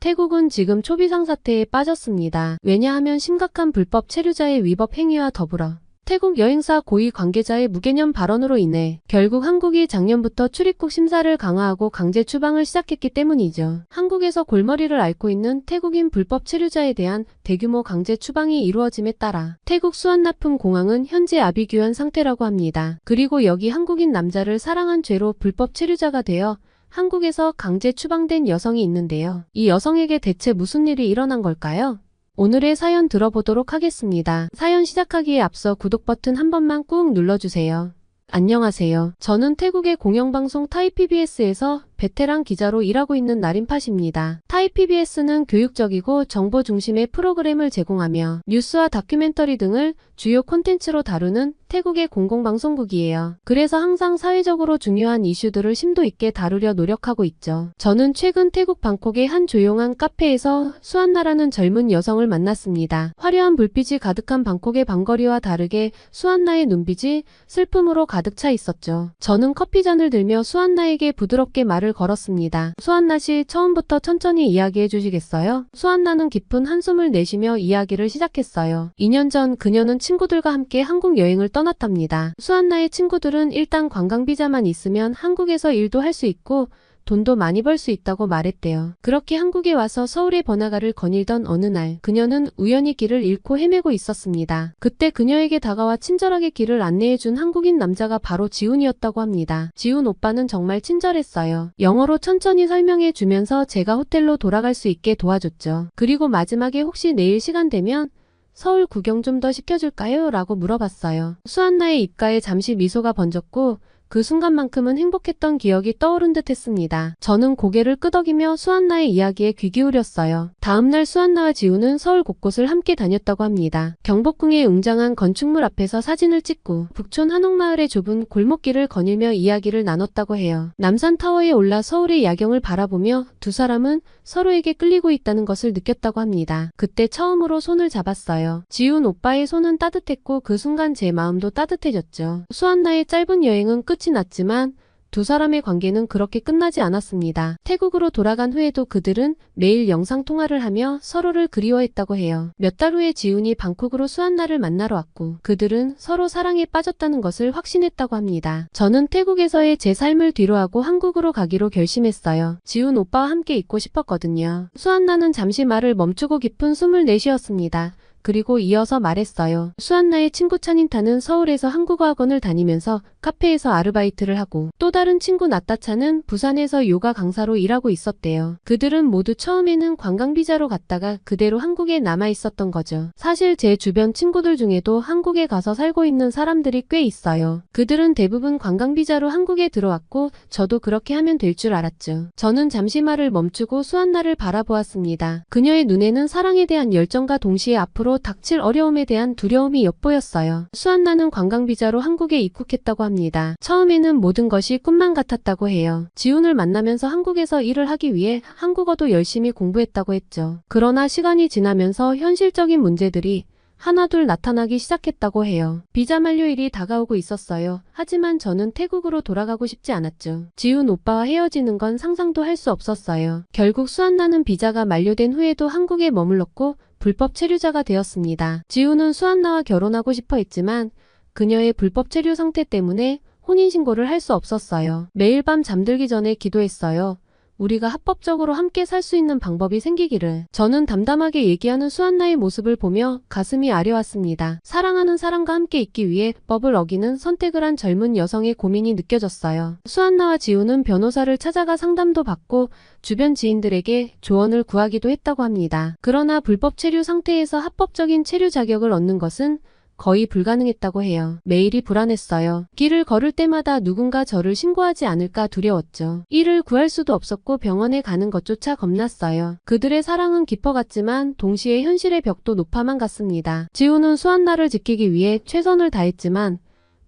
태국은 지금 초비상 사태에 빠졌습니다. 왜냐하면 심각한 불법 체류자의 위법 행위와 더불어 태국 여행사 고위 관계자의 무개념 발언으로 인해 결국 한국이 작년부터 출입국 심사를 강화하고 강제 추방을 시작했기 때문이죠. 한국에서 골머리를 앓고 있는 태국인 불법 체류자에 대한 대규모 강제 추방이 이루어짐에 따라 태국 수완나품 공항은 현재 아비규환 상태라고 합니다. 그리고 여기 한국인 남자를 사랑한 죄로 불법 체류자가 되어 한국에서 강제 추방된 여성이 있는데요. 이 여성에게 대체 무슨 일이 일어난 걸까요? 오늘의 사연 들어보도록 하겠습니다. 사연 시작하기에 앞서 구독 버튼 한 번만 꾹 눌러주세요. 안녕하세요. 저는 태국의 공영방송 타이PBS에서 베테랑 기자로 일하고 있는 나린팟입니다. 타이PBS는 교육적이고 정보 중심의 프로그램을 제공하며 뉴스와 다큐멘터리 등을 주요 콘텐츠로 다루는 태국의 공공방송국이에요. 그래서 항상 사회적으로 중요한 이슈들을 심도 있게 다루려 노력하고 있죠. 저는 최근 태국 방콕의 한 조용한 카페에서 수안나라는 젊은 여성을 만났습니다. 화려한 불빛이 가득한 방콕의 밤거리와 다르게 수안나의 눈빛이 슬픔으로 가득 차 있었죠. 저는 커피잔을 들며 수안나에게 부드럽게 말을 걸었습니다. 수안나 씨, 처음부터 천천히 이야기해 주시겠어요? 수안나는 깊은 한숨을 내쉬며 이야기를 시작했어요. 2년 전 그녀는 친구들과 함께 한국 여행을 떠났답니다. 수안나의 친구들은 일단 관광비자만 있으면 한국에서 일도 할 수 있고 돈도 많이 벌 수 있다고 말했대요. 그렇게 한국에 와서 서울의 번화가를 거닐던 어느 날 그녀는 우연히 길을 잃고 헤매고 있었습니다. 그때 그녀에게 다가와 친절하게 길을 안내해준 한국인 남자가 바로 지훈이었다고 합니다. 지훈 오빠는 정말 친절했어요. 영어로 천천히 설명해 주면서 제가 호텔로 돌아갈 수 있게 도와줬죠. 그리고 마지막에 혹시 내일 시간 되면 서울 구경 좀 더 시켜줄까요? 라고 물어봤어요. 수안나의 입가에 잠시 미소가 번졌고 그 순간만큼은 행복했던 기억이 떠오른 듯 했습니다. 저는 고개를 끄덕이며 수안나의 이야기에 귀 기울였어요. 다음날 수안나와 지우는 서울 곳곳을 함께 다녔다고 합니다. 경복궁의 웅장한 건축물 앞에서 사진을 찍고 북촌 한옥마을의 좁은 골목길을 거닐며 이야기를 나눴다고 해요. 남산타워에 올라 서울의 야경을 바라보며 두 사람은 서로에게 끌리고 있다는 것을 느꼈다고 합니다. 그때 처음으로 손을 잡았어요. 지훈 오빠의 손은 따뜻했고 그 순간 제 마음도 따뜻해졌죠. 수안나의 짧은 여행은 끝이 났지만 두 사람의 관계는 그렇게 끝나지 않았습니다. 태국으로 돌아간 후에도 그들은 매일 영상통화를 하며 서로를 그리워했다고 해요. 몇 달 후에 지훈이 방콕으로 수안나를 만나러 왔고 그들은 서로 사랑에 빠졌다는 것을 확신했다고 합니다. 저는 태국에서의 제 삶을 뒤로하고 한국으로 가기로 결심했어요. 지훈 오빠와 함께 있고 싶었거든요. 수안나는 잠시 말을 멈추고 깊은 숨을 내쉬었습니다. 그리고 이어서 말했어요. 수안나의 친구 찬인타는 서울에서 한국어 학원을 다니면서 카페에서 아르바이트를 하고 또 다른 친구 나타차는 부산에서 요가 강사로 일하고 있었대요. 그들은 모두 처음에는 관광비자로 갔다가 그대로 한국에 남아 있었던 거죠. 사실 제 주변 친구들 중에도 한국에 가서 살고 있는 사람들이 꽤 있어요. 그들은 대부분 관광비자로 한국에 들어왔고 저도 그렇게 하면 될 줄 알았죠. 저는 잠시 말을 멈추고 수안나를 바라보았습니다. 그녀의 눈에는 사랑에 대한 열정과 동시에 앞으로 닥칠 어려움에 대한 두려움이 엿보였어요. 수안나는 관광비자로 한국에 입국했다고 합니다. 처음에는 모든 것이 꿈만 같았다고 해요. 지훈을 만나면서 한국에서 일을 하기 위해 한국어도 열심히 공부했다고 했죠. 그러나 시간이 지나면서 현실적인 문제들이 하나둘 나타나기 시작했다고 해요. 비자 만료일이 다가오고 있었어요. 하지만 저는 태국으로 돌아가고 싶지 않았죠. 지훈 오빠와 헤어지는 건 상상도 할 수 없었어요. 결국 수안나는 비자가 만료된 후에도 한국에 머물렀고 불법 체류자가 되었습니다. 지훈은 수안나와 결혼하고 싶어 했지만 그녀의 불법 체류 상태 때문에 혼인신고를 할 수 없었어요. 매일 밤 잠들기 전에 기도했어요. 우리가 합법적으로 함께 살 수 있는 방법이 생기기를. 저는 담담하게 얘기하는 수안나의 모습을 보며 가슴이 아려왔습니다. 사랑하는 사람과 함께 있기 위해 법을 어기는 선택을 한 젊은 여성의 고민이 느껴졌어요. 수안나와 지우는 변호사를 찾아가 상담도 받고 주변 지인들에게 조언을 구하기도 했다고 합니다. 그러나 불법 체류 상태에서 합법적인 체류 자격을 얻는 것은 거의 불가능했다고 해요. 매일이 불안했어요. 길을 걸을 때마다 누군가 저를 신고하지 않을까 두려웠죠. 일을 구할 수도 없었고 병원에 가는 것조차 겁났어요. 그들의 사랑은 깊어갔지만 동시에 현실의 벽도 높아만 갔습니다. 지우는 수안나를 지키기 위해 최선을 다했지만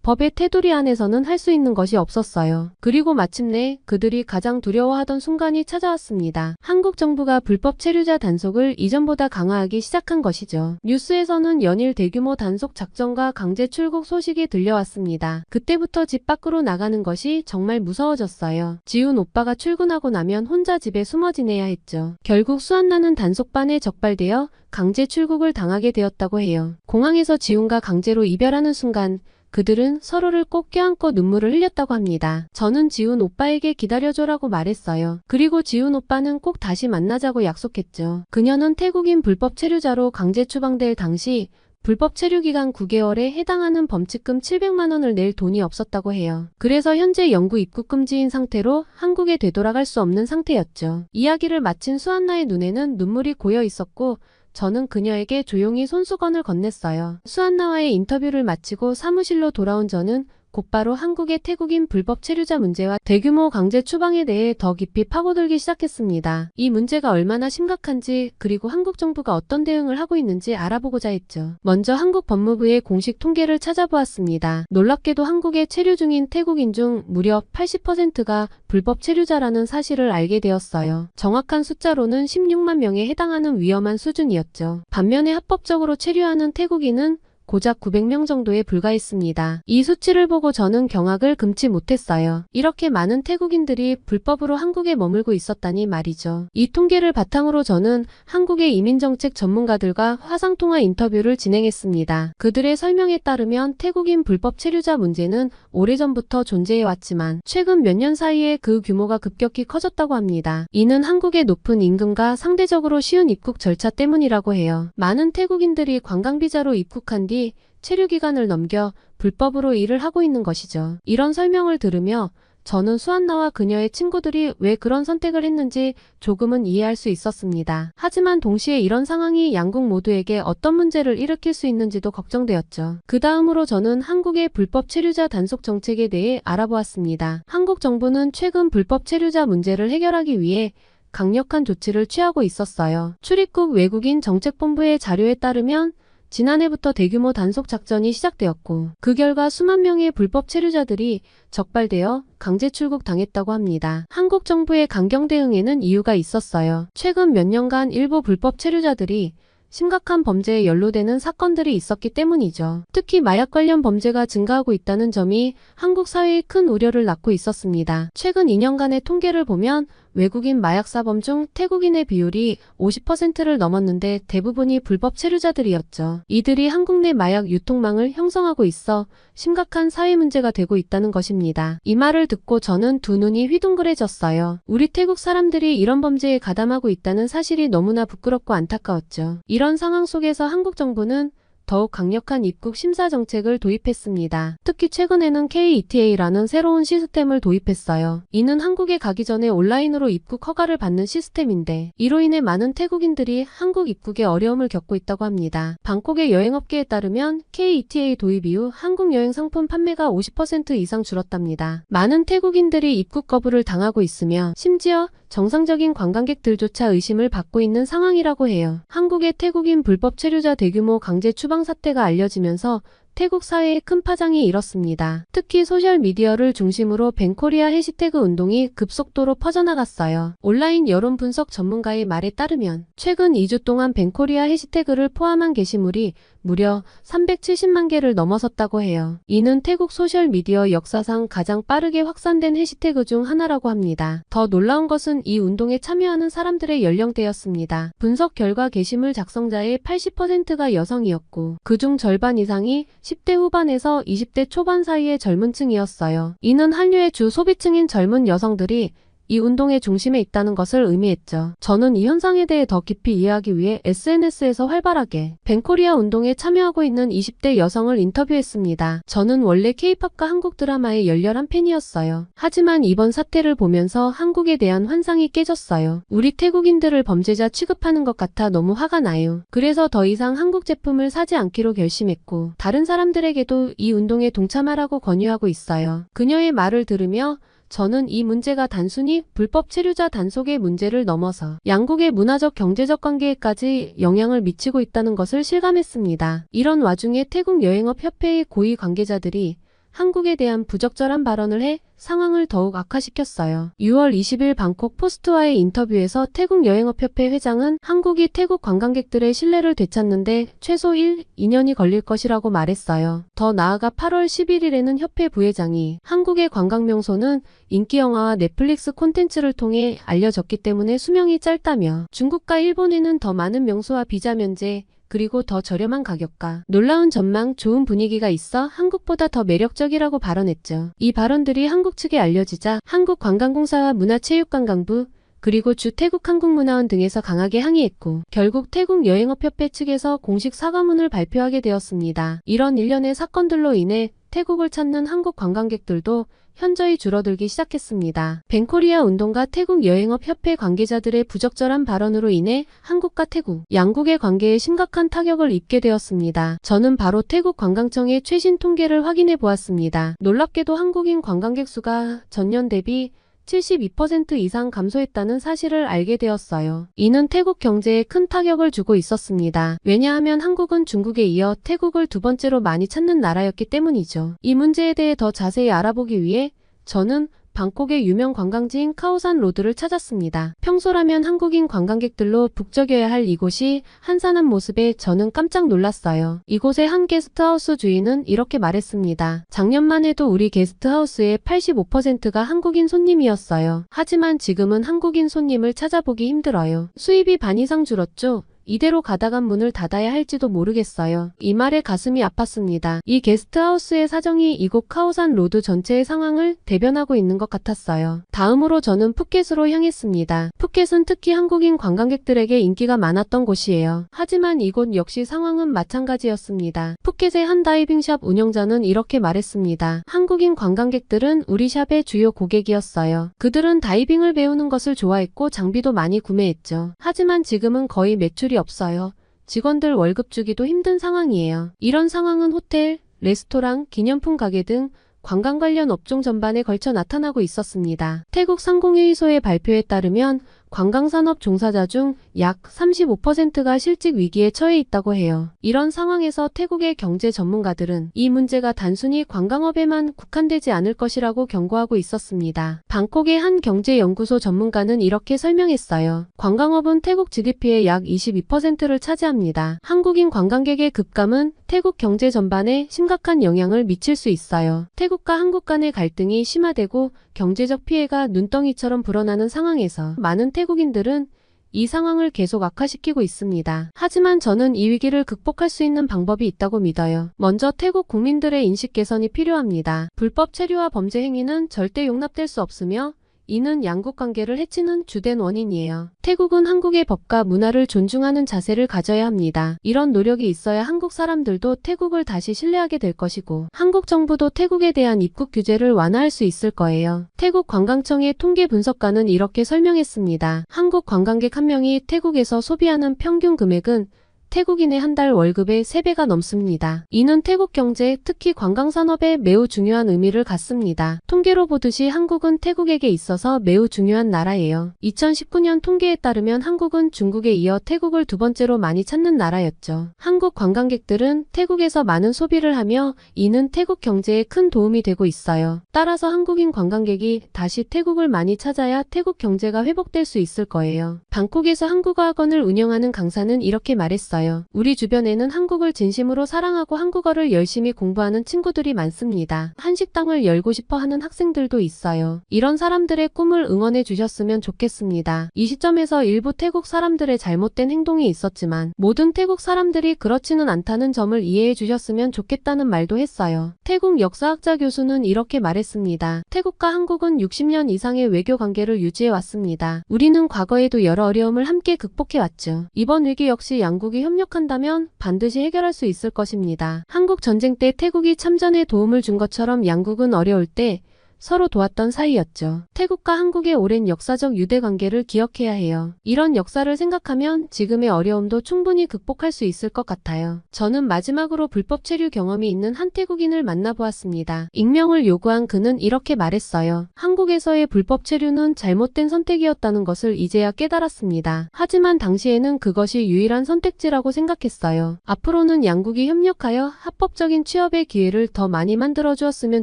법의 테두리 안에서는 할 수 있는 것이 없었어요. 그리고 마침내 그들이 가장 두려워하던 순간이 찾아왔습니다. 한국 정부가 불법 체류자 단속을 이전보다 강화하기 시작한 것이죠. 뉴스에서는 연일 대규모 단속 작전과 강제 출국 소식이 들려왔습니다. 그때부터 집 밖으로 나가는 것이 정말 무서워졌어요. 지훈 오빠가 출근하고 나면 혼자 집에 숨어 지내야 했죠. 결국 수안나는 단속반에 적발되어 강제 출국을 당하게 되었다고 해요. 공항에서 지훈과 강제로 이별하는 순간 그들은 서로를 꼭 껴안고 눈물을 흘렸다고 합니다. 저는 지훈 오빠에게 기다려줘라고 말했어요. 그리고 지훈 오빠는 꼭 다시 만나자고 약속했죠. 그녀는 태국인 불법 체류자로 강제 추방될 당시 불법 체류 기간 9개월에 해당하는 범칙금 700만 원을 낼 돈이 없었다고 해요. 그래서 현재 영구 입국 금지인 상태로 한국에 되돌아갈 수 없는 상태였죠. 이야기를 마친 수안나의 눈에는 눈물이 고여 있었고 저는 그녀에게 조용히 손수건을 건넸어요. 수안나와의 인터뷰를 마치고 사무실로 돌아온 저는 곧바로 한국의 태국인 불법 체류자 문제와 대규모 강제 추방에 대해 더 깊이 파고들기 시작했습니다. 이 문제가 얼마나 심각한지 그리고 한국 정부가 어떤 대응을 하고 있는지 알아보고자 했죠. 먼저 한국 법무부의 공식 통계를 찾아보았습니다. 놀랍게도 한국에 체류 중인 태국인 중 무려 80%가 불법 체류자라는 사실을 알게 되었어요. 정확한 숫자로는 16만 명에 해당하는 위험한 수준이었죠. 반면에 합법적으로 체류하는 태국인은 고작 900명 정도에 불과했습니다. 이 수치를 보고 저는 경악을 금치 못했어요. 이렇게 많은 태국인들이 불법으로 한국에 머물고 있었다니 말이죠. 이 통계를 바탕으로 저는 한국의 이민정책 전문가들과 화상통화 인터뷰를 진행했습니다. 그들의 설명에 따르면 태국인 불법 체류자 문제는 오래전부터 존재해왔지만 최근 몇 년 사이에 그 규모가 급격히 커졌다고 합니다. 이는 한국의 높은 임금과 상대적으로 쉬운 입국 절차 때문이라고 해요. 많은 태국인들이 관광비자로 입국한 뒤 체류 기간을 넘겨 불법으로 일을 하고 있는 것이죠. 이런 설명을 들으며 저는 수안나와 그녀의 친구들이 왜 그런 선택을 했는지 조금은 이해할 수 있었습니다. 하지만 동시에 이런 상황이 양국 모두에게 어떤 문제를 일으킬 수 있는지도 걱정되었죠. 그 다음으로 저는 한국의 불법 체류자 단속 정책에 대해 알아보았습니다. 한국 정부는 최근 불법 체류자 문제를 해결하기 위해 강력한 조치를 취하고 있었어요. 출입국 외국인 정책본부의 자료에 따르면 지난해부터 대규모 단속 작전이 시작되었고 그 결과 수만 명의 불법 체류자들이 적발되어 강제 출국 당했다고 합니다. 한국 정부의 강경 대응에는 이유가 있었어요. 최근 몇 년간 일부 불법 체류자들이 심각한 범죄에 연루되는 사건들이 있었기 때문이죠. 특히 마약 관련 범죄가 증가하고 있다는 점이 한국 사회에 큰 우려를 낳고 있었습니다. 최근 2년간의 통계를 보면 외국인 마약사범 중 태국인의 비율이 50%를 넘었는데 대부분이 불법 체류자들이었죠. 이들이 한국 내 마약 유통망을 형성하고 있어 심각한 사회 문제가 되고 있다는 것입니다. 이 말을 듣고 저는 두 눈이 휘둥그레졌어요. 우리 태국 사람들이 이런 범죄에 가담하고 있다는 사실이 너무나 부끄럽고 안타까웠죠. 이런 상황 속에서 한국 정부는 더욱 강력한 입국 심사 정책을 도입했습니다. 특히 최근에는 KETA라는 새로운 시스템을 도입했어요. 이는 한국에 가기 전에 온라인으로 입국 허가를 받는 시스템인데 이로 인해 많은 태국인들이 한국 입국에 어려움을 겪고 있다고 합니다. 방콕의 여행업계에 따르면 KETA 도입 이후 한국 여행 상품 판매가 50% 이상 줄었답니다. 많은 태국인들이 입국 거부를 당하고 있으며 심지어 정상적인 관광객들조차 의심을 받고 있는 상황이라고 해요. 한국의 태국인 불법 체류자 대규모 강제 추방 사태가 알려지면서 태국 사회에 큰 파장이 일었습니다. 특히 소셜미디어를 중심으로 벤코리아 해시태그 운동이 급속도로 퍼져나갔어요. 온라인 여론 분석 전문가의 말에 따르면 최근 2주 동안 벤코리아 해시태그를 포함한 게시물이 무려 370만 개를 넘어섰다고 해요. 이는 태국 소셜미디어 역사상 가장 빠르게 확산된 해시태그 중 하나라고 합니다. 더 놀라운 것은 이 운동에 참여하는 사람들의 연령대였습니다. 분석 결과 게시물 작성자의 80%가 여성이었고 그중 절반 이상이 10대 후반에서 20대 초반 사이의 젊은 층이었어요. 이는 한류의 주 소비층인 젊은 여성들이 이 운동의 중심에 있다는 것을 의미했죠. 저는 이 현상에 대해 더 깊이 이해하기 위해 SNS에서 활발하게 벤코리아 운동에 참여하고 있는 20대 여성을 인터뷰했습니다. 저는 원래 K-팝과 한국 드라마의 열렬한 팬이었어요. 하지만 이번 사태를 보면서 한국에 대한 환상이 깨졌어요. 우리 태국인들을 범죄자 취급하는 것 같아 너무 화가 나요. 그래서 더 이상 한국 제품을 사지 않기로 결심했고 다른 사람들에게도 이 운동에 동참하라고 권유하고 있어요. 그녀의 말을 들으며 저는 이 문제가 단순히 불법 체류자 단속의 문제를 넘어서 양국의 문화적 경제적 관계에까지 영향을 미치고 있다는 것을 실감했습니다. 이런 와중에 태국 여행업 협회의 고위 관계자들이 한국에 대한 부적절한 발언을 해 상황을 더욱 악화시켰어요. 6월 20일 방콕 포스트와의 인터뷰에서 태국 여행업협회 회장은 한국이 태국 관광객들의 신뢰를 되찾는데 최소 1, 2년이 걸릴 것이라고 말했어요. 더 나아가 8월 11일에는 협회 부회장이 한국의 관광명소는 인기 영화와 넷플릭스 콘텐츠를 통해 알려졌기 때문에 수명이 짧다며 중국과 일본에는 더 많은 명소와 비자 면제, 그리고 더 저렴한 가격과 놀라운 전망, 좋은 분위기가 있어 한국보다 더 매력적이라고 발언했죠. 이 발언들이 한국 측에 알려지자 한국관광공사와 문화체육관광부, 그리고 주 태국한국문화원 등에서 강하게 항의했고 결국 태국여행업협회 측에서 공식 사과문을 발표하게 되었습니다. 이런 일련의 사건들로 인해 태국을 찾는 한국 관광객들도 현저히 줄어들기 시작했습니다. 벤코리아 운동가 태국여행업협회 관계자들의 부적절한 발언으로 인해 한국과 태국, 양국의 관계에 심각한 타격을 입게 되었습니다. 저는 바로 태국관광청의 최신 통계를 확인해 보았습니다. 놀랍게도 한국인 관광객 수가 전년 대비 72% 이상 감소했다는 사실을 알게 되었어요. 이는 태국 경제에 큰 타격을 주고 있었습니다. 왜냐하면 한국은 중국에 이어 태국을 두 번째로 많이 찾는 나라였기 때문이죠. 이 문제에 대해 더 자세히 알아보기 위해 저는 방콕의 유명 관광지인 카오산 로드를 찾았습니다. 평소라면 한국인 관광객들로 북적여야 할 이곳이 한산한 모습에 저는 깜짝 놀랐어요. 이곳의 한 게스트하우스 주인은 이렇게 말했습니다. 작년만 해도 우리 게스트하우스의 85%가 한국인 손님이었어요. 하지만 지금은 한국인 손님을 찾아보기 힘들어요. 수입이 반 이상 줄었죠. 이대로 가다간 문을 닫아야 할지도 모르겠어요. 이 말에 가슴이 아팠습니다. 이 게스트하우스의 사정이 이곳 카오산 로드 전체의 상황을 대변하고 있는 것 같았어요. 다음으로 저는 푸켓으로 향했습니다. 푸켓은 특히 한국인 관광객들에게 인기가 많았던 곳이에요. 하지만 이곳 역시 상황은 마찬가지였습니다. 푸켓의 한 다이빙샵 운영자는 이렇게 말했습니다. 한국인 관광객들은 우리 샵의 주요 고객이었어요. 그들은 다이빙을 배우는 것을 좋아했고 장비도 많이 구매했죠. 하지만 지금은 거의 매출이 없어요. 직원들 월급 주기도 힘든 상황이에요. 이런 상황은 호텔, 레스토랑, 기념품 가게 등 관광 관련 업종 전반에 걸쳐 나타나고 있었습니다. 태국 상공회의소의 발표에 따르면 관광산업 종사자 중 약 35%가 실직 위기에 처해 있다고 해요. 이런 상황에서 태국의 경제 전문가들은 이 문제가 단순히 관광업에만 국한되지 않을 것이라고 경고하고 있었습니다. 방콕의 한 경제연구소 전문가는 이렇게 설명했어요. 관광업은 태국 GDP의 약 22%를 차지합니다. 한국인 관광객의 급감은 태국 경제 전반에 심각한 영향을 미칠 수 있어요. 태국과 한국 간의 갈등이 심화되고 경제적 피해가 눈덩이처럼 불어나는 상황에서 많은 태국인들은 이 상황을 계속 악화시키고 있습니다. 하지만 저는 이 위기를 극복할 수 있는 방법이 있다고 믿어요. 먼저 태국 국민들의 인식 개선이 필요합니다. 불법 체류와 범죄 행위는 절대 용납될 수 없으며 이는 양국 관계를 해치는 주된 원인이에요. 태국은 한국의 법과 문화를 존중하는 자세를 가져야 합니다. 이런 노력이 있어야 한국 사람들도 태국을 다시 신뢰하게 될 것이고 한국 정부도 태국에 대한 입국 규제를 완화할 수 있을 거예요. 태국 관광청의 통계 분석가는 이렇게 설명했습니다. 한국 관광객 한 명이 태국에서 소비하는 평균 금액은 태국인의 한 달 월급의 3배가 넘습니다. 이는 태국 경제, 특히 관광산업에 매우 중요한 의미를 갖습니다. 통계로 보듯이 한국은 태국에게 있어서 매우 중요한 나라예요. 2019년 통계에 따르면 한국은 중국에 이어 태국을 두 번째로 많이 찾는 나라였죠. 한국 관광객들은 태국에서 많은 소비를 하며 이는 태국 경제에 큰 도움이 되고 있어요. 따라서 한국인 관광객이 다시 태국을 많이 찾아야 태국 경제가 회복될 수 있을 거예요. 방콕에서 한국어 학원을 운영하는 강사는 이렇게 말했어요. 우리 주변에는 한국을 진심으로 사랑하고 한국어를 열심히 공부하는 친구들이 많습니다. 한식당을 열고 싶어 하는 학생들도 있어요. 이런 사람들의 꿈을 응원해 주셨으면 좋겠습니다. 이 시점에서 일부 태국 사람들의 잘못된 행동이 있었지만 모든 태국 사람들이 그렇지는 않다는 점을 이해해 주셨으면 좋겠다는 말도 했어요. 태국 역사학자 교수는 이렇게 말했습니다. 태국과 한국은 60년 이상의 외교 관계를 유지해 왔습니다. 우리는 과거에도 여러 어려움을 함께 극복해 왔죠. 이번 위기 역시 양국이 협력한다면 반드시 해결할 수 있을 것입니다. 한국 전쟁 때 태국이 참전에 도움을 준 것처럼 양국은 어려울 때 서로 도왔던 사이였죠. 태국과 한국의 오랜 역사적 유대 관계를 기억해야 해요. 이런 역사를 생각하면 지금의 어려움도 충분히 극복할 수 있을 것 같아요. 저는 마지막으로 불법 체류 경험이 있는 한 태국인을 만나보았습니다. 익명을 요구한 그는 이렇게 말했어요. 한국에서의 불법 체류는 잘못된 선택이었다는 것을 이제야 깨달았습니다. 하지만 당시에는 그것이 유일한 선택지라고 생각했어요. 앞으로는 양국이 협력하여 합법적인 취업의 기회를 더 많이 만들어 주었으면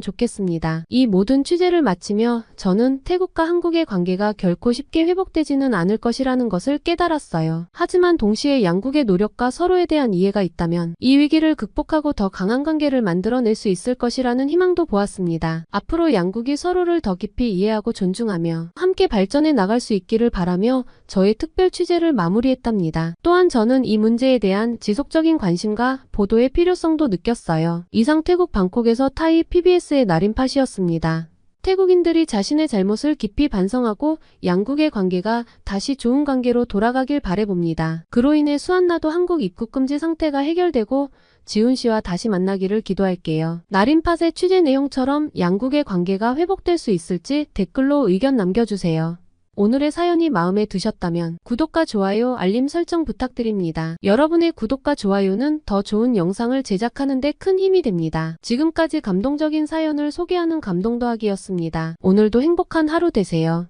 좋겠습니다. 이 모든 취재를 마치며 저는 태국과 한국의 관계가 결코 쉽게 회복되지는 않을 것이라는 것을 깨달았어요. 하지만 동시에 양국의 노력과 서로에 대한 이해가 있다면 이 위기를 극복하고 더 강한 관계를 만들어낼 수 있을 것이라는 희망도 보았습니다. 앞으로 양국이 서로를 더 깊이 이해하고 존중하며 함께 발전해 나갈 수 있기를 바라며 저의 특별 취재를 마무리했답니다. 또한 저는 이 문제에 대한 지속적인 관심과 보도의 필요성도 느꼈어요. 이상 태국 방콕에서 타이 PBS의 나린팟이었습니다. 태국인들이 자신의 잘못을 깊이 반성하고 양국의 관계가 다시 좋은 관계로 돌아가길 바라봅니다. 그로 인해 수안나도 한국 입국 금지 상태가 해결되고 지훈 씨와 다시 만나기를 기도할게요. 나린팟의 취재 내용처럼 양국의 관계가 회복될 수 있을지 댓글로 의견 남겨주세요. 오늘의 사연이 마음에 드셨다면 구독과 좋아요, 알림 설정 부탁드립니다. 여러분의 구독과 좋아요는 더 좋은 영상을 제작하는 데 큰 힘이 됩니다. 지금까지 감동적인 사연을 소개하는 감동 더하기였습니다. 오늘도 행복한 하루 되세요.